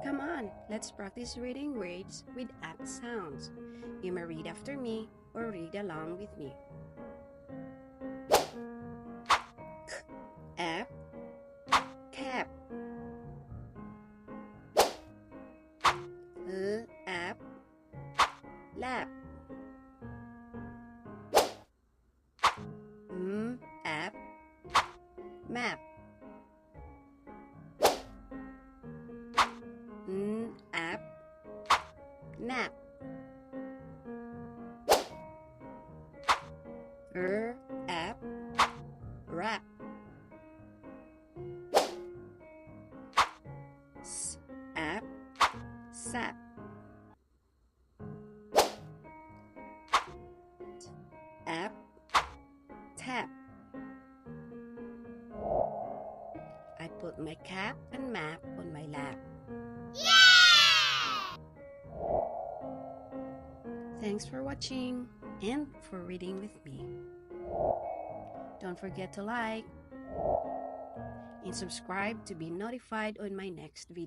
Come on, let's practice reading words with app sounds. You may read after me or read along with me. App, cap. App, lap. App, map. App, nap. App, wrap. App, sap. App, tap. I put my cap and map on my lap. Thanks for watching and for reading with me. Don't forget to like and subscribe to be notified on my next video.